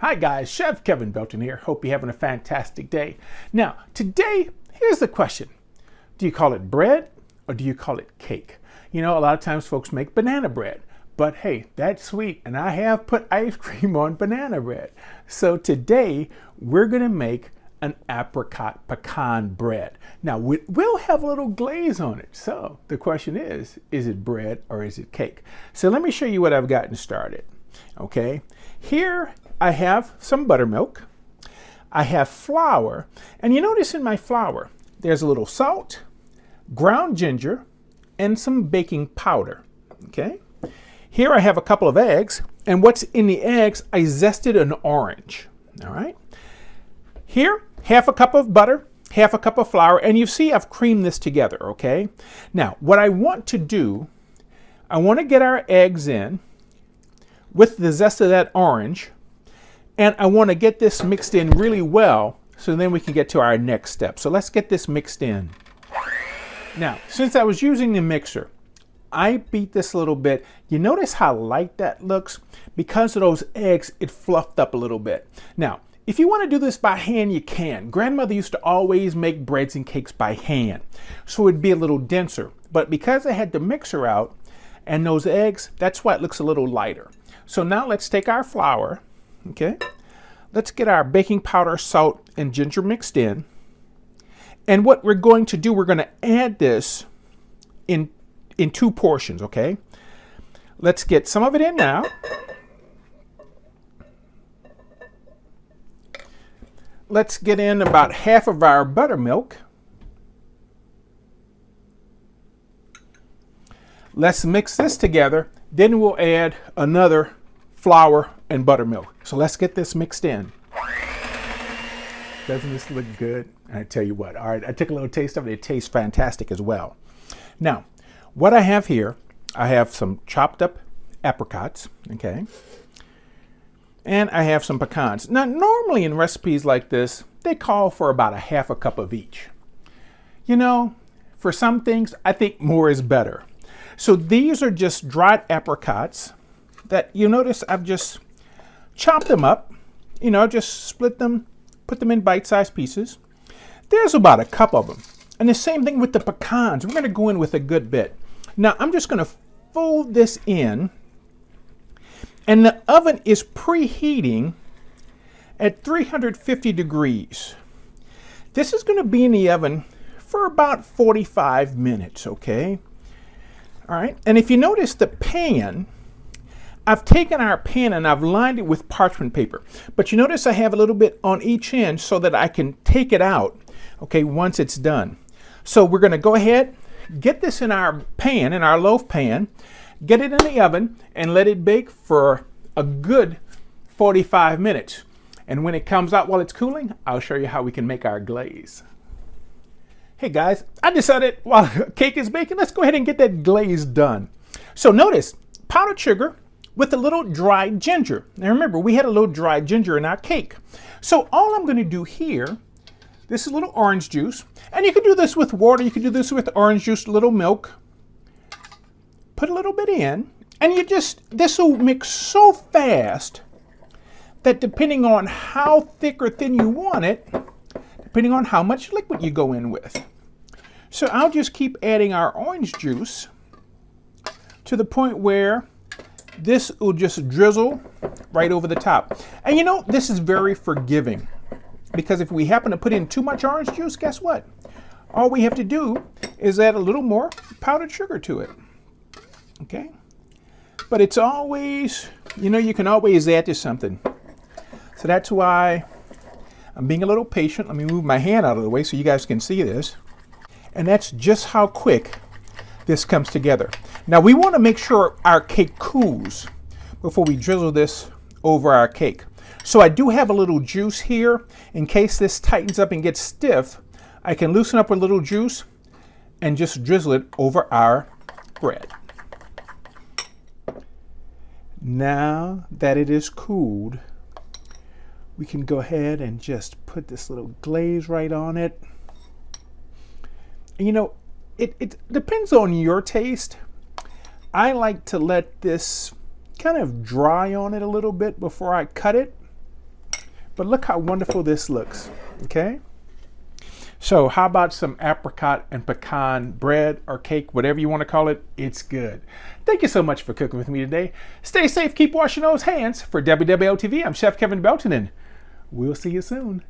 Hi guys, Chef Kevin Belton here. Hope you're having a fantastic day. Now, today, here's the question. Do you call it bread or do you call it cake? You know, a lot of times folks make banana bread, but hey, that's sweet and I have put ice cream on banana bread. So today, we're gonna make an apricot pecan bread. Now, we'll have a little glaze on it. So the question is it bread or is it cake? So let me show you what I've gotten started. Okay, here I have some buttermilk, I have flour, and you notice in my flour, there's a little salt, ground ginger, and some baking powder, okay? Here I have a couple of eggs, and what's in the eggs, I zested an orange, all right? Here, half a cup of butter, half a cup of flour, and you see I've creamed this together, okay? Now, what I want to do, I want to get our eggs in with the zest of that orange, and I want to get this mixed in really well so then we can get to our next step. So let's get this mixed in. Now, since I was using the mixer, I beat this a little bit. You notice how light that looks? Because of those eggs, it fluffed up a little bit. Now, if you want to do this by hand, you can. Grandmother used to always make breads and cakes by hand, so it'd be a little denser. But because I had the mixer out and those eggs, that's why it looks a little lighter. So now let's take our flour, okay? Let's get our baking powder, salt, and ginger mixed in. And what we're going to do, we're going to add this in two portions, okay? Let's get some of it in now. Let's get in about half of our buttermilk. Let's mix this together. Then we'll add another flour and buttermilk. So let's get this mixed in. Doesn't this look good? I tell you what, all right, I took a little taste of it. It tastes fantastic as well. Now, what I have here, I have some chopped up apricots, okay? And I have some pecans. Now, normally in recipes like this, they call for about a half a cup of each. You know, for some things, I think more is better. So these are just dried apricots that you notice I've just chopped them up, you know, just split them, put them in bite-sized pieces. There's about a cup of them. And the same thing with the pecans. We're going to go in with a good bit. Now, I'm just going to fold this in, and the oven is preheating at 350 degrees. This is going to be in the oven for about 45 minutes, okay? All right, and if you notice the pan, I've taken our pan and I've lined it with parchment paper. But you notice I have a little bit on each end so that I can take it out, okay, once it's done. So we're going to go ahead, get this in our pan, in our loaf pan, get it in the oven, and let it bake for a good 45 minutes. And when it comes out while it's cooling, I'll show you how we can make our glaze. Hey guys, I decided while cake is baking, let's go ahead and get that glaze done. So notice, powdered sugar with a little dried ginger. Now remember, we had a little dried ginger in our cake. So all I'm going to do here, this is a little orange juice. And you can do this with water, you can do this with orange juice, a little milk. Put a little bit in, and this will mix so fast that depending on how thick or thin you want it, depending on how much liquid you go in with. So I'll just keep adding our orange juice to the point where this will just drizzle right over the top. And you know, this is very forgiving because if we happen to put in too much orange juice, guess what? All we have to do is add a little more powdered sugar to it, okay? But it's always, you know, you can always add to something. So that's why I'm being a little patient. Let me move my hand out of the way so you guys can see this. And that's just how quick this comes together. Now we want to make sure our cake cools before we drizzle this over our cake. So I do have a little juice here. In case this tightens up and gets stiff, I can loosen up a little juice and just drizzle it over our bread. Now that it is cooled, we can go ahead and just put this little glaze right on it. And you know, it depends on your taste. I like to let this kind of dry on it a little bit before I cut it. But look how wonderful this looks, okay? So how about some apricot and pecan bread or cake, whatever you want to call it? It's good. Thank you so much for cooking with me today. Stay safe, keep washing those hands. For WWL TV, I'm Chef Kevin Belton, and we'll see you soon.